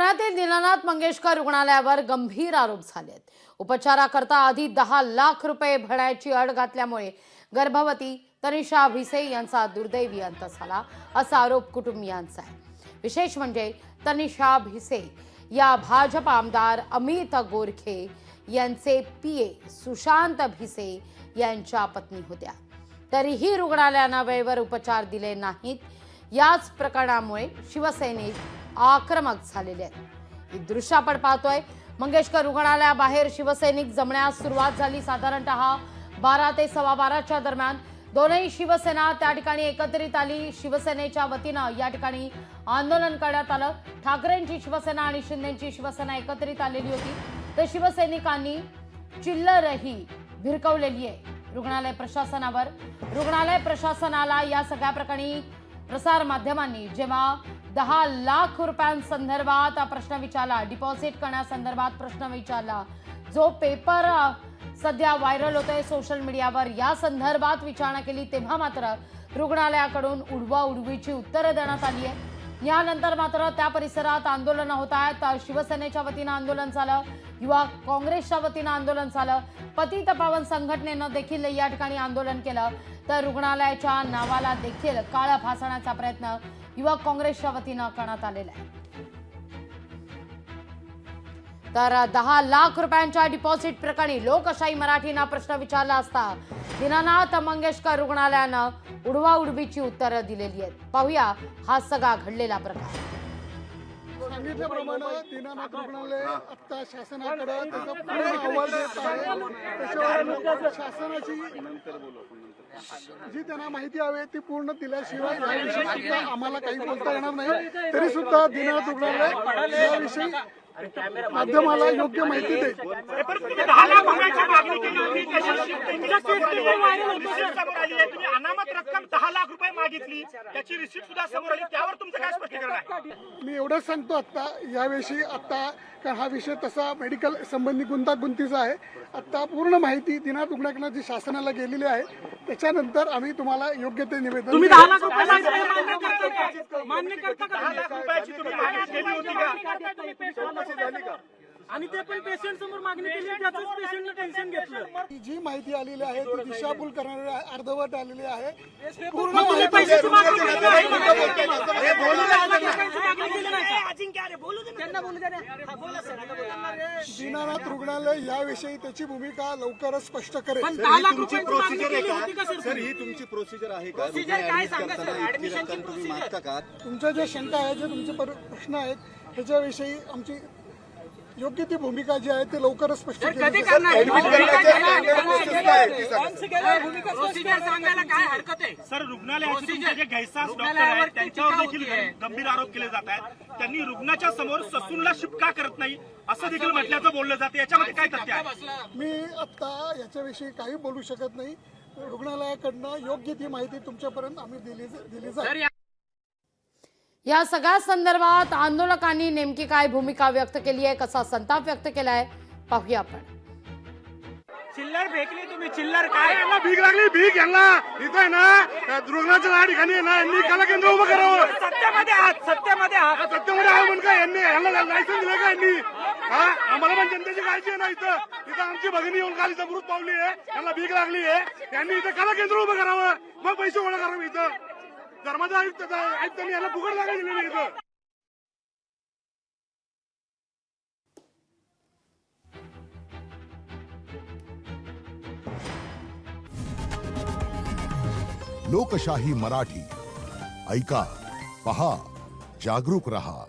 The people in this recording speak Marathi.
पुण्यातील दीनानाथ मंगेशकर रुग्णालयावर गंभीर आरोप झालेत। उपचाराकरता आधी 10 लाख रुपये भरण्याची अट घातल्यामुळे गर्भवती तनिषा भिसे यांचा दुर्दैवी अंत झाला असा आरोप कुटुंबियांचा आहे। विशेष म्हणजे तनिषा भिसे या भाजप आमदार अमित गोरखे यांचे पीए सुशांत भिसे यांच्या पत्नी होत्या, तरीही रुग्णालयाने वेळेवर उपचार दिले नाहीत। याच प्रकरणामुळे शिवसैनिक आक्रमक झालेले आहेत। ही दृश्य आपण पाहतोय। मंगेशकर रुग्णालयाबाहेर शिवसैनिक जमण्यास सुरुवात झाली। साधारणतः 12 ते 12:15च्या दरम्यान दोनही शिवसेना त्या ठिकाणी एकत्रित आली। शिवसेनेच्या वतीने या ठिकाणी आंदोलन करण्यात आलं। ठाकरेंची शिवसेना आणि शिंदेची शिवसेना एकत्रित आलेली होती। तर शिवसैनिकांनी चिल्लरही भिरकवलेली आहे रुग्णालय प्रशासनावर। रुग्णालय प्रशासनाला या सगळ्या प्रकरणी प्रसार माध्यमांनी जेव्हा 10 लाख रुपयांसंदर्भात प्रश्न विचारला, डिपॉझिट करण्यासंदर्भात प्रश्न विचारला, जो पेपर सध्या व्हायरल होतोय सोशल मीडियावर, या संदर्भात विचारणा केली, तेव्हा मात्र रुग्णालयाकडून उडवाउडवीची उत्तरं देण्यात आली आहे। यानंतर मात्र त्या परिसरात आंदोलन होत आहेत। शिवसेनेच्या वतीनं आंदोलन झालं, युवा काँग्रेसच्या वतीनं आंदोलन झालं, पतित पावन संघटनेनं देखील या ठिकाणी आंदोलन केलं। तर रुग्णालयाच्या नावाला देखील काळं फासण्याचा प्रयत्न युवा काँग्रेसच्या वतीनं करण्यात आलेला आहे। तर 10 लाख रुपयांच्या डिपॉझिट प्रकरणी लोकशाही मराठीनं प्रश्न विचारला असता दीनानाथ मंगेशकर रुग्णालयानं उडवाउडवीची उत्तरं दिलेली आहेत। पाहूया हा सगळा घडलेला प्रकार। सांगितल्याप्रमाणे दीनानाथ रुग्णालय आता शासनाकडे त्याचा पूर्ण अहवाल देत आहे। त्याच्यावर शासनाची जी त्यांना माहिती हवी ती पूर्ण दिल्याशिवाय याविषयी आम्हाला काही बोलता येणार नाही। तरी सुद्धा दीनानाथ रुग्णालय याविषयी माध्यमाला योग्य माहिती देईल। अनामत रक्कम 10 लाख रुपये मागितली, त्याची रिसिप्ट सुद्धा समोर आली, त्यावर तुमचं काय स्पष्टीकरण आहे? मी एवढंच सांगतो आता याविषयी, आता कारण हा विषय तसा मेडिकल संबंधी गुंतागुंतीचा आहे। आता पूर्ण माहिती दीनानाथ रुग्णालयाकडे जी शासनाला गेलेली आहे त्याच्यानंतर आम्ही तुम्हाला योग्य ते निवेदन। तुम्ही 10 लाख रुपये मान्य करता का? 10 लाख रुपयाची तुम्ही मागणी केली होती का? आणि ते पण पेशंट समोर मागणी केली, त्याचंच पेशंटने टेन्शन घेतलं। जी माहिती आलेली आहे ती दिशाभूल करणारी अर्धवट आलेली आहे। पूर्ण दीनानाथ रुग्णालय याविषयी त्याची भूमिका लवकरच स्पष्ट करेल। तुमची प्रोसिजर आहे का सर? ही तुमची प्रोसिजर आहे का? तुम्ही मागता का? तुमच्या ज्या शंका आहेत, जे तुमचे प्रश्न आहेत त्याच्याविषयी आमची योग्य ती भूमिका जी आहे ते लवकरच स्पष्ट केली जाईल। सर, रुग्णालयाचे जे घैसास डॉक्टर आहेत त्यांच्यावर देखील गंभीर आरोप केले जात आहेत। त्यांनी रुग्णाच्या समोर ससूनला शिपका करत नाही असं देखील म्हटल्याचं बोललं जातं, याच्यामध्ये काय तथ्य आहे? मी आता याच्याविषयी काही बोलू शकत नाही। रुग्णालयाकडनं योग्य ती माहिती तुमच्यापर्यंत आम्ही दिली जाईल। या सगळ्या संदर्भात आंदोलकांनी नेमकी काय भूमिका व्यक्त केली आहे, कसा संताप व्यक्त केलाय, पाहूया आपण। चिल्लर फेकली तुम्ही, चिल्लर काय? यांना भीक लागली, भीक यांना इथं आहे ना रुग्णाच्या ठिकाणी आहे ना, यांनी कला केंद्र उभं करावं। सत्यामध्ये आहात, सत्यामध्ये आहात, सत्यामध्ये आहात म्हणून काय यांनी यांना लायसन्स दिलं का यांनी? हा, आम्हाला पण जनतेची काळजी आहे ना। इथं आमची भगिनी येऊन काल इथं मृत पावली आहे, यांना भीक लागली आहे, यांनी इथं कला केंद्र उभं करावं, मग पैसे गोळा करावे। इथं धर्माचा आयुक्तांनी याला फुकट जागा दिलेली इथं। लोकशाही मराठी ऐका, पहा, जागरूक रहा।